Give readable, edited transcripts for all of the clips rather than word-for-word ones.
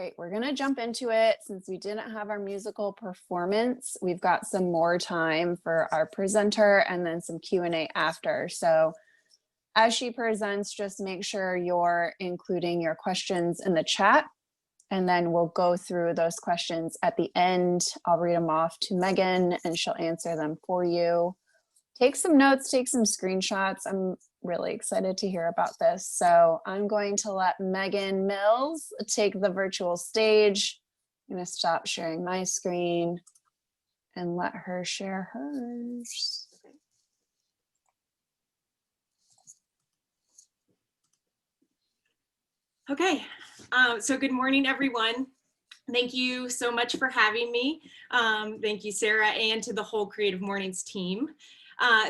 right, we're gonna jump into it. Since we didn't have our musical performance, we've got some more time for our presenter and then some Q&A after. So as she presents, just make sure you're including your questions in the chat, and then we'll go through those questions at the end. I'll read them off to Megan and she'll answer them for you. Take some notes, take some screenshots. I'm really excited to hear about this. So I'm going to let Megan Mills take the virtual stage. I'm going to stop sharing my screen and let her share hers. Okay, so good morning, everyone. Thank you so much for having me. Thank you, Sarah, and to the whole Creative Mornings team.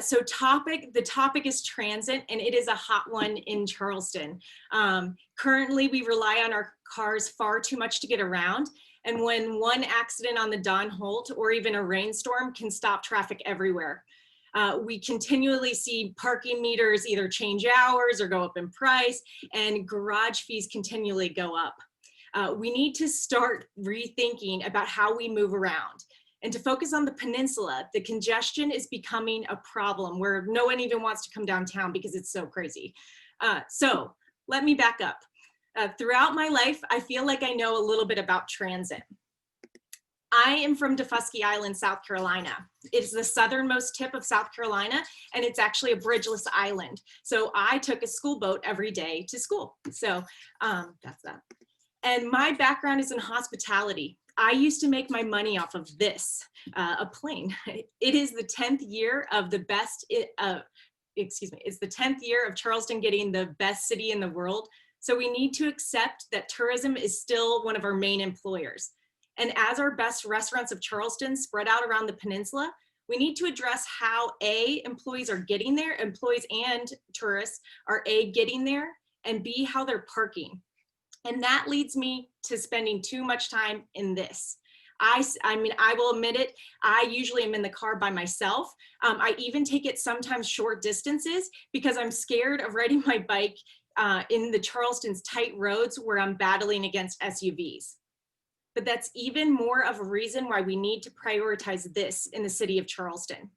So the topic is transit, and it is a hot one in Charleston. Currently, we rely on our cars far too much to get around. And when one accident on the Don Holt or even a rainstorm can stop traffic everywhere. We continually see parking meters either change hours or go up in price, and garage fees continually go up. We need to start rethinking about how we move around. And to focus on the peninsula, the congestion is becoming a problem where no one even wants to come downtown because it's so crazy. So let me back up. Throughout my life, I feel like I know a little bit about transit. I am from Defusky Island, South Carolina. It's the southernmost tip of South Carolina, and it's actually a bridgeless island. So I took a school boat every day to school. So that's that. And my background is in hospitality. I used to make my money off of this, a plane. It is the 10th year of the best, it's the 10th year of Charleston getting the best city in the world. So we need to accept that tourism is still one of our main employers. And as our best restaurants of Charleston spread out around the peninsula, we need to address how employees are getting there, employees and tourists are getting there, and B, how they're parking. And that leads me to spending too much time in this. I mean, I will admit it, I usually am in the car by myself. I even take it sometimes short distances because I'm scared of riding my bike in the Charleston's tight roads where I'm battling against SUVs. But that's even more of a reason why we need to prioritize this in the city of Charleston.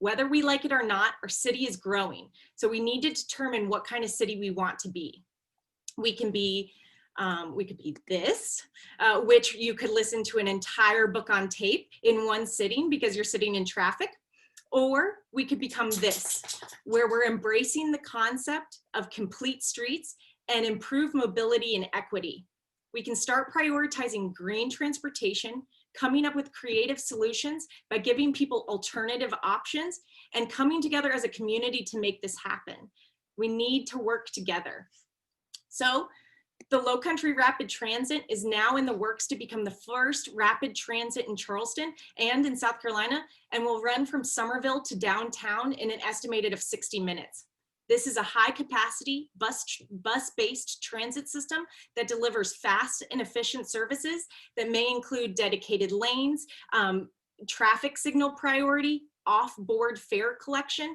Whether we like it or not, our city is growing. So we need to determine what kind of city we want to be. We could be this, which you could listen to an entire book on tape in one sitting because you're sitting in traffic. Or we could become this, where we're embracing the concept of complete streets and improve mobility and equity. We can start prioritizing green transportation, coming up with creative solutions by giving people alternative options and coming together as a community to make this happen. We need to work together. So the Lowcountry Rapid Transit is now in the works to become the first rapid transit in Charleston and in South Carolina, and will run from Somerville to downtown in an estimated of 60 minutes. This is a high capacity bus-based transit system that delivers fast and efficient services that may include dedicated lanes, traffic signal priority, off-board fare collection,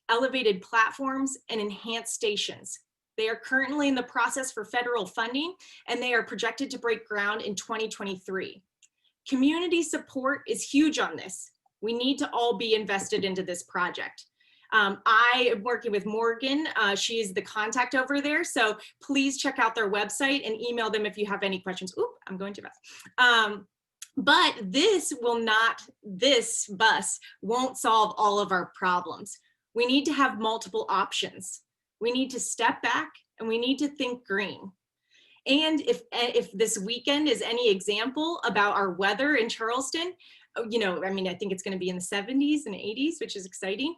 elevated platforms, and enhanced stations. They are currently in the process for federal funding, and they are projected to break ground in 2023. Community support is huge on this. We need to all be invested into this project. I am working with Morgan. She is the contact over there. So please check out their website and email them if you have any questions. Oop, I'm going too fast. But this bus won't solve all of our problems. We need to have multiple options. We need to step back and we need to think green. And if this weekend is any example about our weather in Charleston, you know, I mean, I think it's going to be in the 70s and 80s, which is exciting.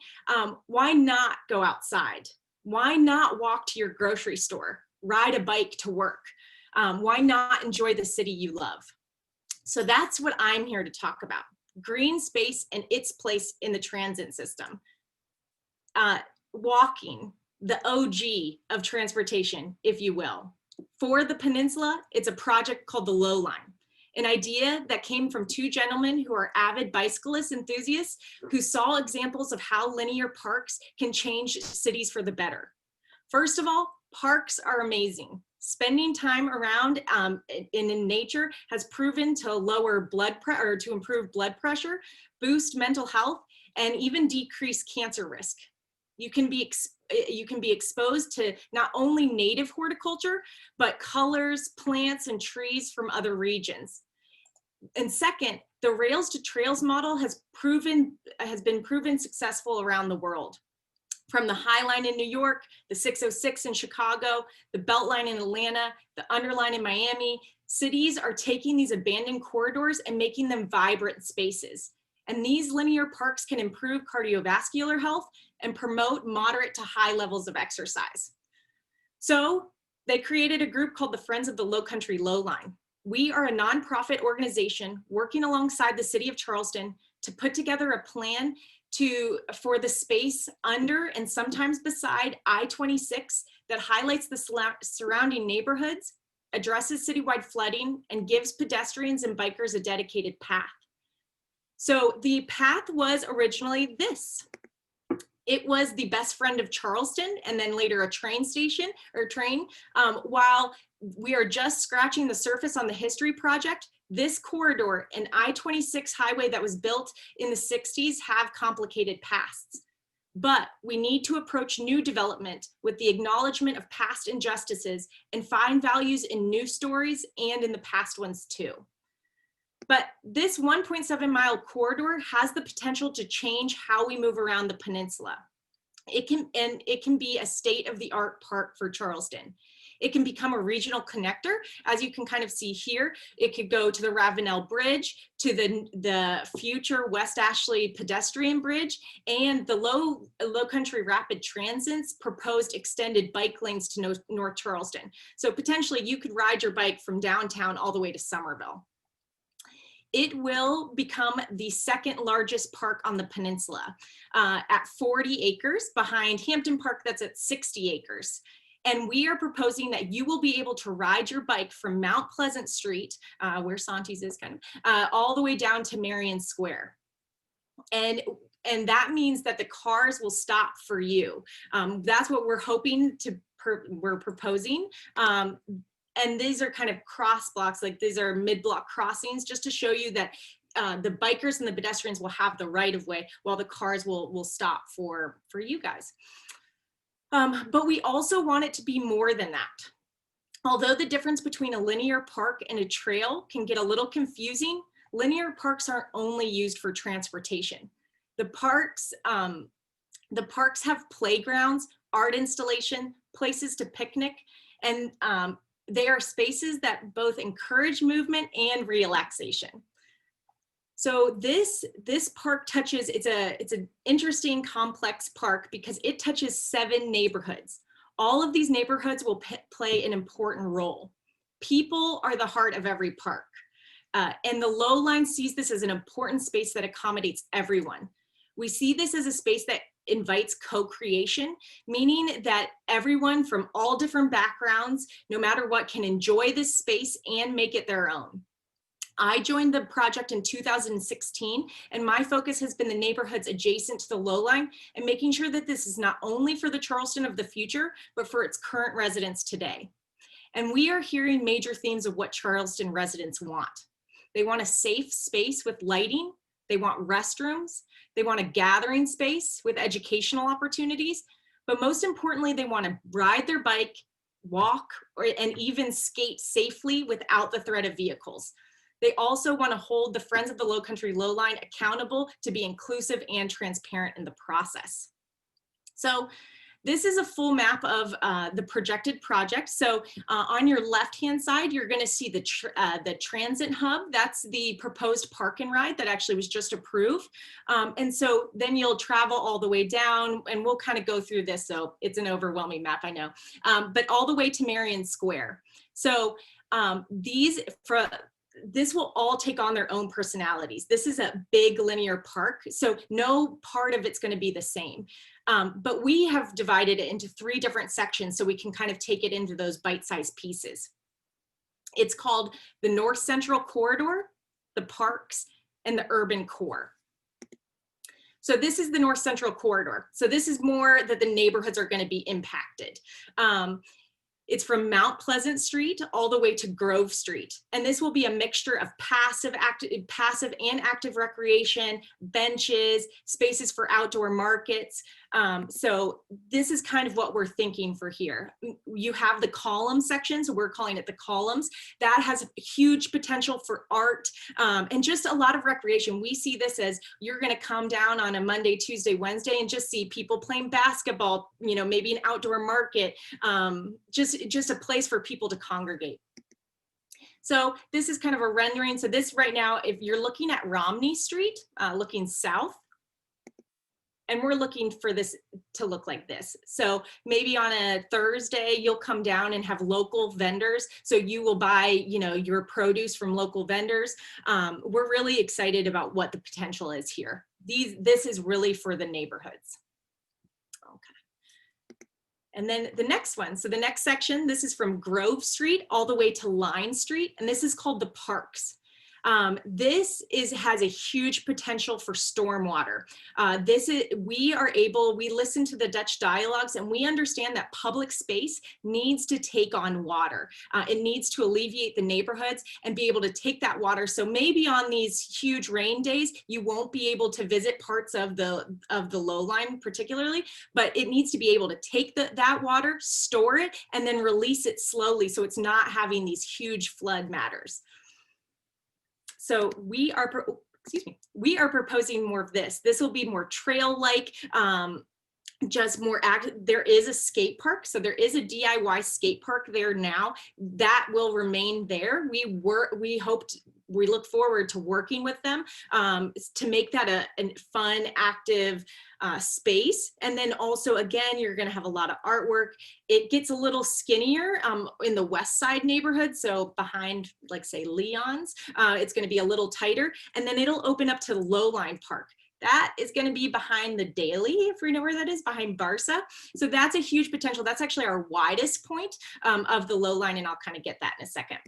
Why not go outside? Why not walk to your grocery store, ride a bike to work? Why not enjoy the city you love? So that's what I'm here to talk about. Green space and its place in the transit system. Walking, the OG of transportation, if you will. For the peninsula, it's a project called the LOWLINE, an idea that came from two gentlemen who are avid bicyclist enthusiasts who saw examples of how linear parks can change cities for the better. First of all, parks are amazing. spending time around in nature has proven to lower to improve blood pressure, boost mental health, and even decrease cancer risk. You can be exposed to not only native horticulture, but colors, plants, and trees from other regions. And second, the Rails to Trails model has been proven successful around the world. From the High Line in New York, the 606 in Chicago, the Beltline in Atlanta, the Underline in Miami, cities are taking these abandoned corridors and making them vibrant spaces. And these linear parks can improve cardiovascular health and promote moderate to high levels of exercise. So they created a group called the Friends of the Lowcountry Lowline. We are a nonprofit organization working alongside the city of Charleston to put together a plan for the space under and sometimes beside I-26 that highlights the surrounding neighborhoods, addresses citywide flooding, and gives pedestrians and bikers a dedicated path. So the path was originally this. It was the best friend of Charleston, and then later a train station or train. While we are just scratching the surface on the history project, this corridor, an I-26 highway that was built in the 60s, have complicated pasts. But we need to approach new development with the acknowledgement of past injustices and find values in new stories and in the past ones too. But this 1.7 mile corridor has the potential to change how we move around the peninsula. It can be a state-of-the-art park for Charleston. It can become a regional connector, as you can kind of see here. It could go to the Ravenel Bridge, to the future West Ashley pedestrian bridge, and the Lowcountry Rapid Transit's proposed extended bike lanes to North Charleston. So potentially you could ride your bike from downtown all the way to Somerville. It will become the second largest park on the peninsula at 40 acres behind Hampton Park that's at 60 acres. And we are proposing that you will be able to ride your bike from Mount Pleasant Street, where Santi's is kind of, all the way down to Marion Square. And that means that the cars will stop for you. That's what we're hoping to, we're proposing. And these are kind of cross blocks, like these are mid-block crossings, just to show you that the bikers and the pedestrians will have the right of way while the cars will stop for you guys. But we also want it to be more than that. Although the difference between a linear park and a trail can get a little confusing, linear parks aren't only used for transportation. The parks have playgrounds, art installation, places to picnic, and they are spaces that both encourage movement and relaxation. So this park touches, it's an interesting, complex park because it touches 7 neighborhoods. All of these neighborhoods will play an important role. People are the heart of every park. And the Lowline sees this as an important space that accommodates everyone. We see this as a space that invites co-creation, meaning that everyone from all different backgrounds, no matter what, can enjoy this space and make it their own. I joined the project in 2016, and my focus has been the neighborhoods adjacent to the Lowline and making sure that this is not only for the Charleston of the future, but for its current residents today. And we are hearing major themes of what Charleston residents want. They want a safe space with lighting. They want restrooms. They want a gathering space with educational opportunities. But most importantly, they want to ride their bike, walk, and even skate safely without the threat of vehicles. They also want to hold the Friends of the Lowcountry Lowline accountable to be inclusive and transparent in the process. So this is a full map of the projected project. So on your left-hand side, you're going to see the transit hub. That's the proposed park and ride that actually was just approved. And so then you'll travel all the way down, and we'll kind of go through this. So it's an overwhelming map, I know, but all the way to Marion Square. So this will all take on their own personalities. This is a big linear park, so no part of it's going to be the same. But we have divided it into 3 different sections so we can kind of take it into those bite-sized pieces. It's called the North Central Corridor, the parks, and the urban core. So this is the North Central Corridor. So this is more that the neighborhoods are going to be impacted. It's from Mount Pleasant Street all the way to Grove Street. And this will be a mixture of passive and active recreation, benches, spaces for outdoor markets. So this is kind of what we're thinking for here. You have the column sections, we're calling it the columns. That has huge potential for art and just a lot of recreation. We see this as you're gonna come down on a Monday, Tuesday, Wednesday and just see people playing basketball, you know, maybe an outdoor market, just a place for people to congregate. So this is kind of a rendering. So this right now, if you're looking at Romney Street, looking south, and we're looking for this to look like this. So maybe on a Thursday, you'll come down and have local vendors. So you will buy, you know, your produce from local vendors. We're really excited about what the potential is here. This is really for the neighborhoods. And then the next one, so the next section, this is from Grove Street all the way to Line Street, and this is called the Parks. This has a huge potential for stormwater. We listen to the Dutch dialogues and we understand that public space needs to take on water. It needs to alleviate the neighborhoods and be able to take that water. So maybe on these huge rain days, you won't be able to visit parts of the Lowline particularly, but it needs to be able to take that water, store it, and then release it slowly so it's not having these huge flood matters. So we are proposing more of this. This will be more trail-like, just more active. There is a skate park. So there is a DIY skate park there now that will remain there. We look forward to working with them to make that a fun, active space. And then also, again, you're going to have a lot of artwork. It gets a little skinnier in the West Side neighborhood. So behind, like, say, Leon's, it's going to be a little tighter. And then it'll open up to the Lowline Park. That is going to be behind the Daily, if you know where that is, behind Barca. So that's a huge potential. That's actually our widest point of the Lowline, and I'll kind of get that in a second.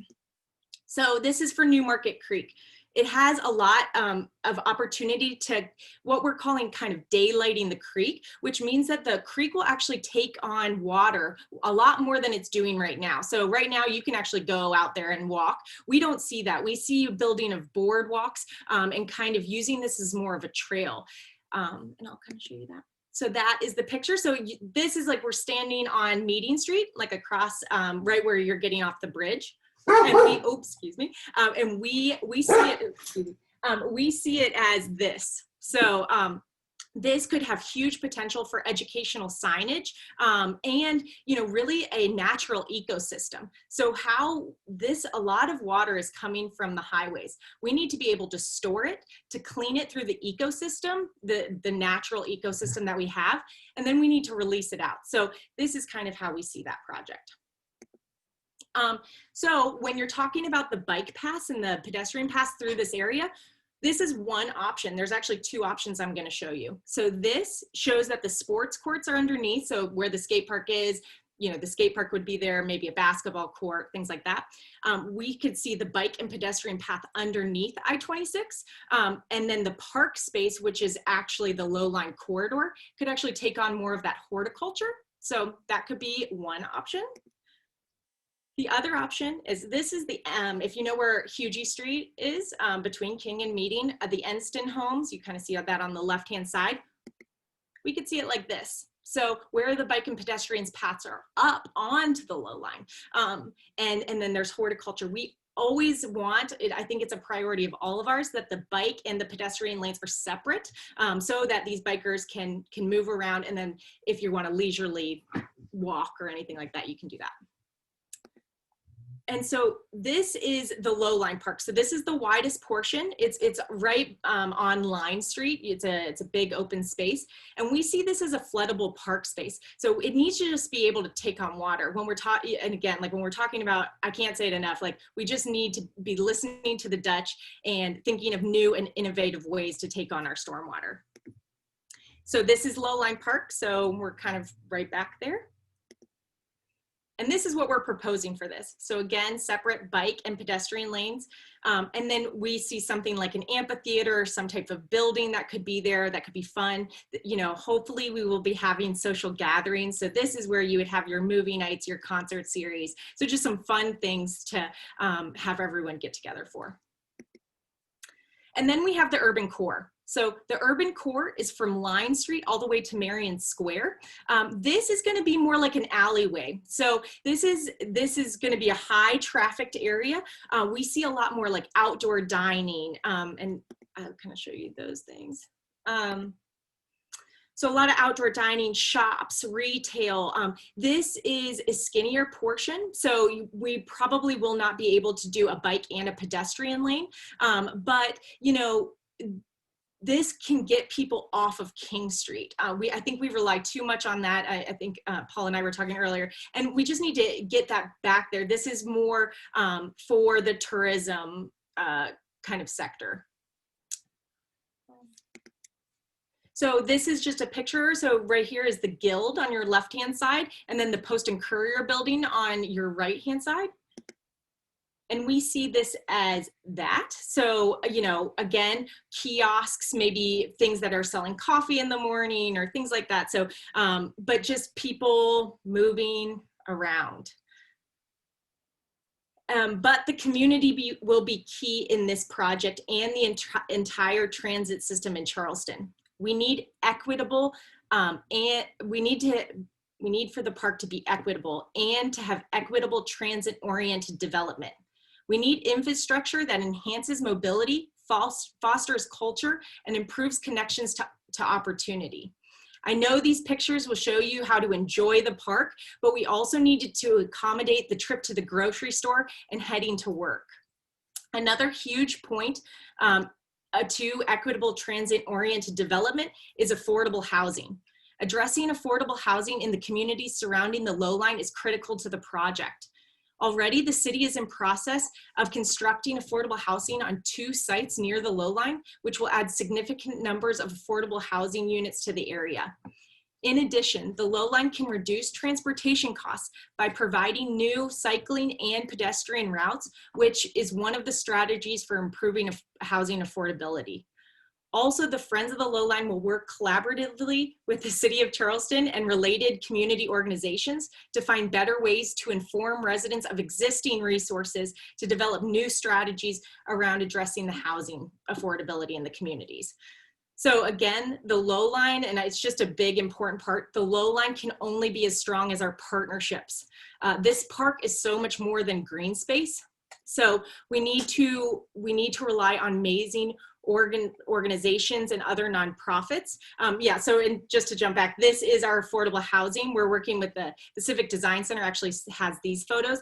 So this is for Newmarket Creek. It has a lot of opportunity to what we're calling kind of daylighting the creek, which means that the creek will actually take on water a lot more than it's doing right now. So right now you can actually go out there and walk. We don't see that. We see building of boardwalks and kind of using this as more of a trail. And I'll kind of show you that. So that is the picture. So this is like we're standing on Meeting Street, like across right where you're getting off the bridge. And we see it as this. So this could have huge potential for educational signage and, you know, really a natural ecosystem. So a lot of water is coming from the highways. We need to be able to store it, to clean it through the ecosystem, the natural ecosystem that we have, and then we need to release it out. So this is kind of how we see that project. So when you're talking about the bike paths and the pedestrian paths through this area, this is one option. There's actually two options I'm going to show you. So this shows that the sports courts are underneath. So where the skate park is, you know, the skate park would be there, maybe a basketball court, things like that. We could see the bike and pedestrian path underneath I-26. And then the park space, which is actually the Lowline corridor, could actually take on more of that horticulture. So that could be one option. The other option is this is the, if you know where Hugie Street is, between King and Meeting, the Enston homes, you kind of see that on the left-hand side. We could see it like this. So where the bike and pedestrians paths are up onto the Lowline. And then there's horticulture. We always want, I think it's a priority of all of ours, that the bike and the pedestrian lanes are separate so that these bikers can move around. And then if you want to leisurely walk or anything like that, you can do that. And so this is the Lowline Park. So this is the widest portion. It's right on Line Street. It's a big open space. And we see this as a floodable park space. So it needs to just be able to take on water. When we're talking, and again, like when we're talking about, I can't say it enough, like we just need to be listening to the Dutch and thinking of new and innovative ways to take on our stormwater. So this is Lowline Park. So we're kind of right back there. And this is what we're proposing for this. So again, separate bike and pedestrian lanes. And then we see something like an amphitheater, some type of building that could be there, that could be fun. You know, hopefully we will be having social gatherings. So this is where you would have your movie nights, your concert series. So just some fun things to have everyone get together for. And then we have the urban core. So the urban core is from Line Street all the way to Marion Square. This is going to be more like an alleyway. So this is going to be a high trafficked area. We see a lot more like outdoor dining, and I'll kind of show you those things. So a lot of outdoor dining, shops, retail. This is a skinnier portion. So we probably will not be able to do a bike and a pedestrian lane. But, you know, this can get people off of King Street. I think we rely too much on that. I think Paul and I were talking earlier, and we just need to get that back there. This is more for the tourism kind of sector. So this is just a picture. So right here is the Guild on your left-hand side, and then the Post and Courier building on your right-hand side. And we see this as that. So, you know, again, kiosks, maybe things that are selling coffee in the morning or things like that. So, but just people moving around. But the community will be key in this project and the entire transit system in Charleston. We need equitable, and we need for the park to be equitable and to have equitable transit-oriented development. We need infrastructure that enhances mobility, fosters culture, and improves connections to opportunity. I know these pictures will show you how to enjoy the park, but we also needed to accommodate the trip to the grocery store and heading to work. Another huge point to equitable transit-oriented development is affordable housing. Addressing affordable housing in the communities surrounding the Lowline is critical to the project. Already, the city is in process of constructing affordable housing on 2 sites near the Lowline, which will add significant numbers of affordable housing units to the area. In addition, the Lowline can reduce transportation costs by providing new cycling and pedestrian routes, which is one of the strategies for improving housing affordability. Also, the Friends of the Lowline will work collaboratively with the City of Charleston and related community organizations to find better ways to inform residents of existing resources to develop new strategies around addressing the housing affordability in the communities. So again, the Lowline, and it's just a big important part, the Lowline can only be as strong as our partnerships. This park is so much more than green space. So we need to rely on amazing organizations and other nonprofits. Yeah, so just to jump back, this is our affordable housing. We're working with the Civic Design Center, actually has these photos.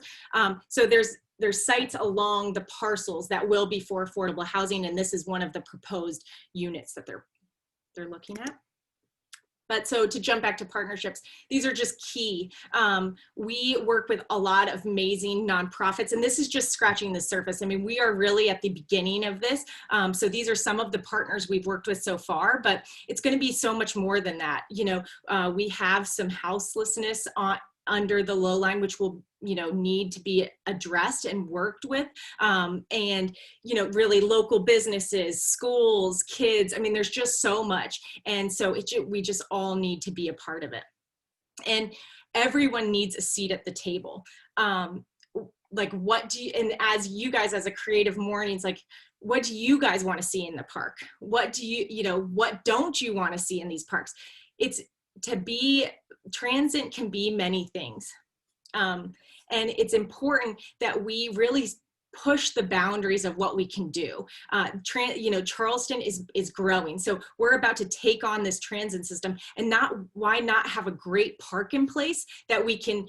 So there's sites along the parcels that will be for affordable housing, and this is one of the proposed units that they're looking at. But so to jump back to partnerships, these are just key. We work with a lot of amazing nonprofits, and this is just scratching the surface. I mean, we are really at the beginning of this. So these are some of the partners we've worked with so far, but it's going to be so much more than that. You know, we have some houselessness under the Lowline, which will, you know, need to be addressed and worked with. And, you know, really local businesses, schools, kids, I mean, there's just so much. And so we just all need to be a part of it. And everyone needs a seat at the table. Like what do you, and as you guys, as a Creative Mornings, like, what do you guys want to see in the park? What do you know, what don't you want to see in these parks? Transit can be many things. And it's important that we really push the boundaries of what we can do. You know, Charleston is growing. So we're about to take on this transit system, and why not have a great park in place that we can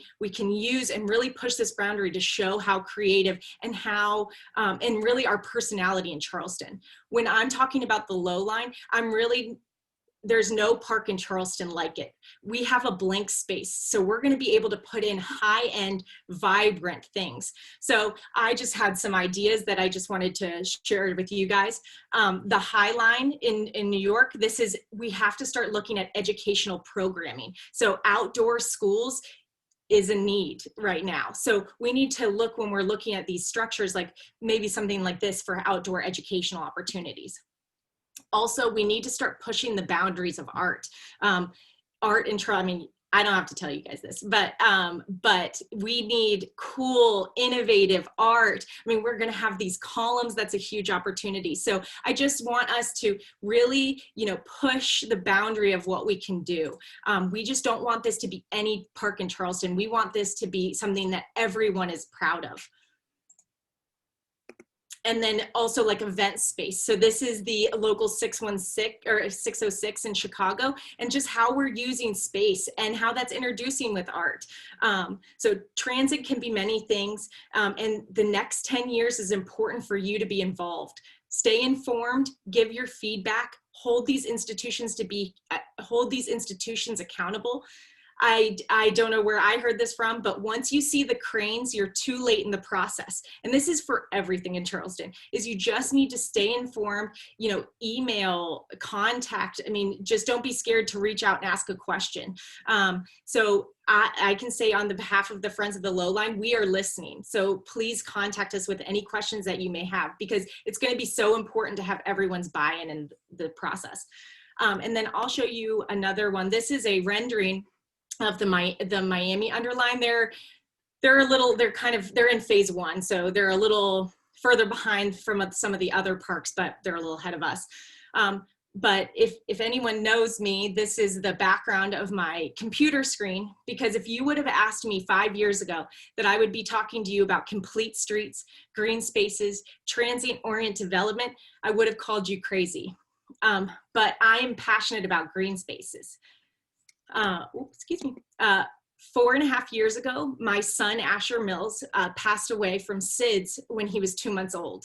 use and really push this boundary to show how creative and how, and really our personality in Charleston. When I'm talking about the Lowline, there's no park in Charleston like it. We have a blank space. So we're going to be able to put in high-end, vibrant things. So I just had some ideas that I just wanted to share with you guys. The High Line in New York, we have to start looking at educational programming. So outdoor schools, is a need right now. So we need to look, when we're looking at these structures, like maybe something like this for outdoor educational opportunities. Also, we need to start pushing the boundaries of art. Art and I mean, I don't have to tell you guys this, but we need cool, innovative art. I mean, we're going to have these columns. That's a huge opportunity. So I just want us to really, you know, push the boundary of what we can do. We just don't want this to be any park in Charleston. We want this to be something that everyone is proud of. And then also like event space. So this is the local 616 or 606 in Chicago, and just how we're using space and how that's introducing with art. So transit can be many things, and the next 10 years is important for you to be involved. Stay informed, give your feedback, hold these institutions accountable. I don't know where I heard this from, but once you see the cranes, you're too late in the process. And this is for everything in Charleston, is you just need to stay informed, you know, email, contact. I mean, just don't be scared to reach out and ask a question. So I can say on the behalf of the Friends of the Lowline, we are listening. So please contact us with any questions that you may have, because it's going to be so important to have everyone's buy-in in the process. And then I'll show you another one. This is a rendering of the Miami Underline. They're in phase 1, so they're a little further behind from some of the other parks, but they're a little ahead of us. But if anyone knows me, this is the background of my computer screen, because if you would have asked me 5 years ago that I would be talking to you about complete streets, green spaces, transient-oriented development, I would have called you crazy. But I am passionate about green spaces. 4.5 years ago, my son, Asher Mills, passed away from SIDS when he was 2 months old.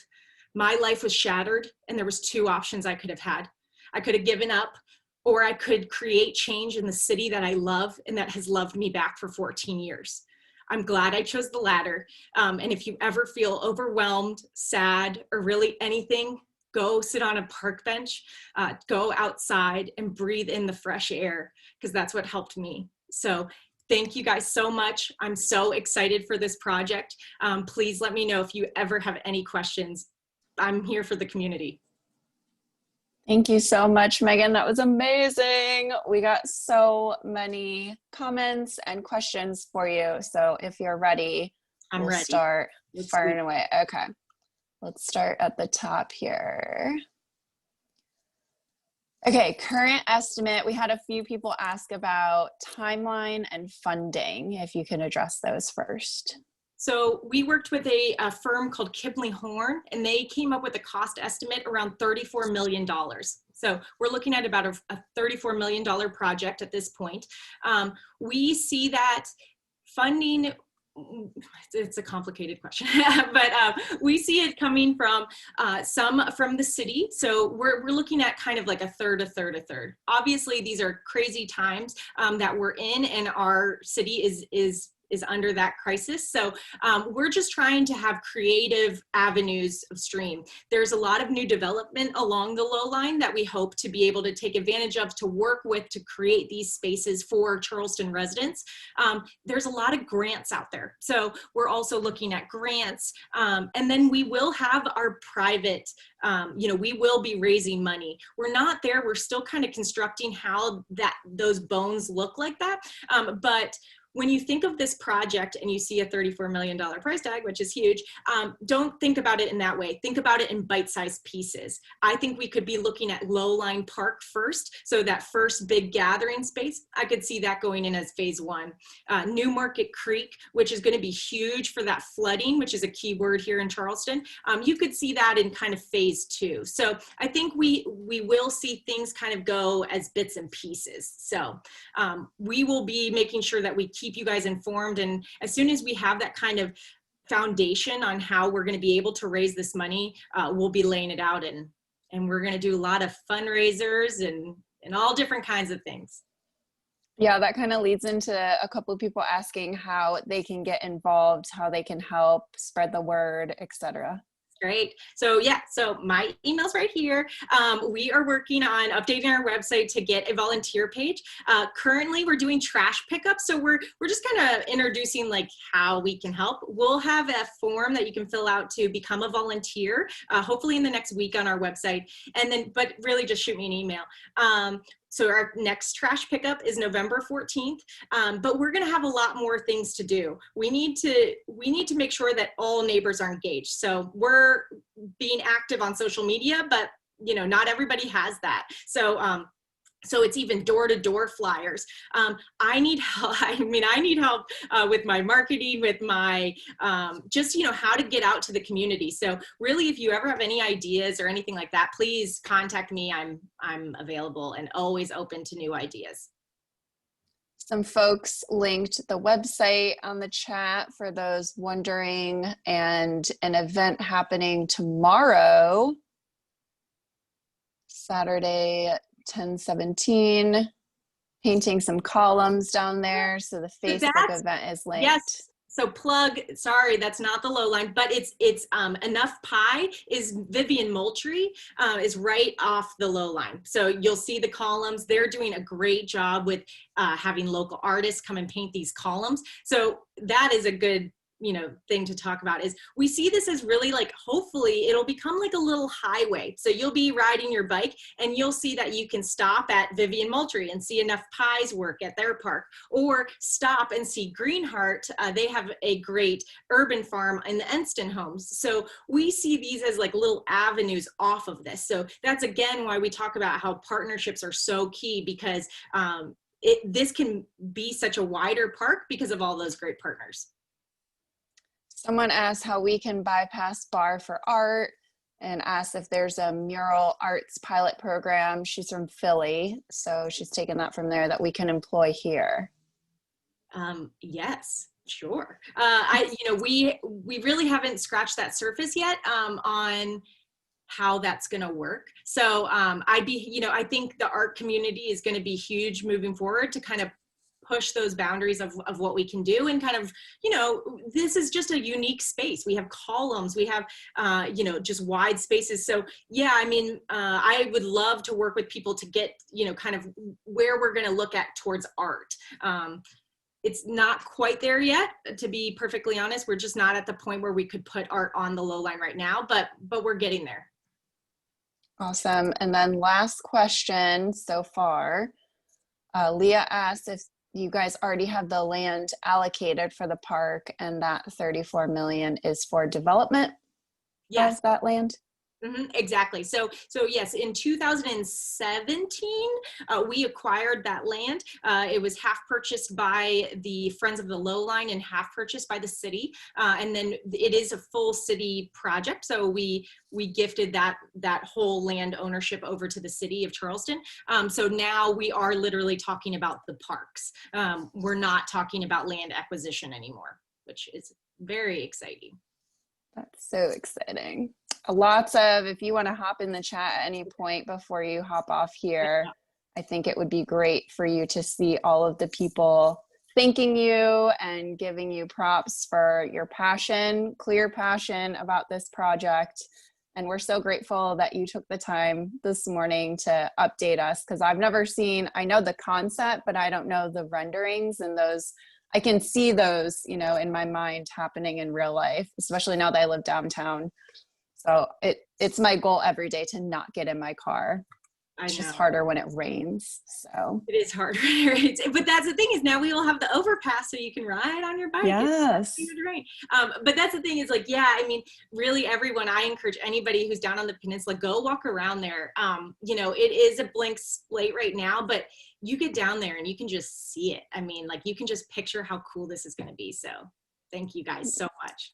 My life was shattered, and there was 2 options I could have had. I could have given up, or I could create change in the city that I love and that has loved me back for 14 years. I'm glad I chose the latter. And if you ever feel overwhelmed, sad, or really anything, go sit on a park bench, go outside and breathe in the fresh air, because that's what helped me. So thank you guys so much. I'm so excited for this project. Please let me know if you ever have any questions. I'm here for the community. Thank you so much, Megan. That was amazing. We got so many comments and questions for you. So if you're ready, I'm we'll ready. Start firing away. Okay. Let's start at the top here. Okay, current estimate. We had a few people ask about timeline and funding, if you can address those first. So we worked with a firm called Kibling Horn, and they came up with a cost estimate around $34 million. So we're looking at about a $34 million project at this point. We see that funding, it's a complicated question, but we see it coming from some from the city. So we're looking at kind of like a third. Obviously, these are crazy times that we're in, and our city is under that crisis. So we're just trying to have creative avenues of stream. There's a lot of new development along the Lowline that we hope to be able to take advantage of, to work with, to create these spaces for Charleston residents. There's a lot of grants out there. So we're also looking at grants. And then we will have our private, we will be raising money. We're not there. We're still kind of constructing how those bones look like that. But when you think of this project and you see a $34 million price tag, which is huge, don't think about it in that way. Think about it in bite-sized pieces. I think we could be looking at Lowline Park first. So that first big gathering space, I could see that going in as phase 1. New Market Creek, which is going to be huge for that flooding, which is a key word here in Charleston. You could see that in kind of phase 2. So I think we will see things kind of go as bits and pieces. So we will be making sure that we keep you guys informed, and as soon as we have that kind of foundation on how we're going to be able to raise this money, we'll be laying it out, and we're going to do a lot of fundraisers and all different kinds of things. Yeah, that kind of leads into a couple of people asking how they can get involved, how they can help spread the word, etc. Great. So yeah, so my email's right here. We are working on updating our website to get a volunteer page. Currently, we're doing trash pickup, so we're just kind of introducing like how we can help. We'll have a form that you can fill out to become a volunteer, hopefully in the next week on our website. And then, but really, just shoot me an email. So our next trash pickup is November 14th, but we're going to have a lot more things to do. We need to make sure that all neighbors are engaged. So we're being active on social media, but you know, not everybody has that. So it's even door-to-door flyers. I need help. I mean, I need help with my marketing, with my, just, you know, how to get out to the community. So really, if you ever have any ideas or anything like that, please contact me. I'm available and always open to new ideas. Some folks linked the website on the chat for those wondering, and an event happening tomorrow, Saturday, 10/17, painting some columns down there. So the Facebook event is linked. Yes. So plug, sorry, that's not the Lowline, but it's Enough Pie is Vivian Moultrie is right off the Lowline. So you'll see the columns. They're doing a great job with having local artists come and paint these columns. So that is a good, you know, thing to talk about. Is we see this as really like, hopefully it'll become like a little highway. So you'll be riding your bike and you'll see that you can stop at Vivian Moultrie and see Enough Pies work at their park, or stop and see Greenheart. They have a great urban farm in the Enston homes. So we see these as like little avenues off of this. So that's again why we talk about how partnerships are so key, because this can be such a wider park because of all those great partners. Someone asked how we can bypass Bar for Art, and asked if there's a mural arts pilot program. She's from Philly, so she's taken that from there, that we can employ here. Yes, sure. We really haven't scratched that surface yet on how that's going to work. So I think the art community is going to be huge moving forward to kind of push those boundaries of what we can do, and kind of, you know, this is just a unique space. We have columns, we have, just wide spaces. So yeah, I mean, I would love to work with people to get, you know, kind of where we're going to look at towards art. It's not quite there yet, to be perfectly honest. We're just not at the point where we could put art on the Lowline right now, but we're getting there. Awesome. And then last question so far, Leah asked if you guys already have the land allocated for the park, and that 34 million is for development. Yes. Of that land. Exactly. So yes, in 2017, we acquired that land. It was half purchased by the Friends of the Lowline and half purchased by the city. And then it is a full city project. So we gifted that whole land ownership over to the city of Charleston. So now we are literally talking about the parks. We're not talking about land acquisition anymore, which is very exciting. That's so exciting. Lots of, if you want to hop in the chat at any point before you hop off here, I think it would be great for you to see all of the people thanking you and giving you props for your passion, clear passion about this project. And we're so grateful that you took the time this morning to update us, because I've never seen, I know the concept, but I don't know the renderings, and those, I can see those, you know, in my mind happening in real life, especially now that I live downtown. So it's my goal every day to not get in my car. It's just harder when it rains. So it is harder, but that's the thing, is now we will have the overpass so you can ride on your bike. Yes. But that's the thing, is like, yeah, I mean, really everyone, I encourage anybody who's down on the peninsula, go walk around there. You know, it is a blank slate right now, but you get down there and you can just see it. I mean, like, you can just picture how cool this is going to be. So thank you guys so much.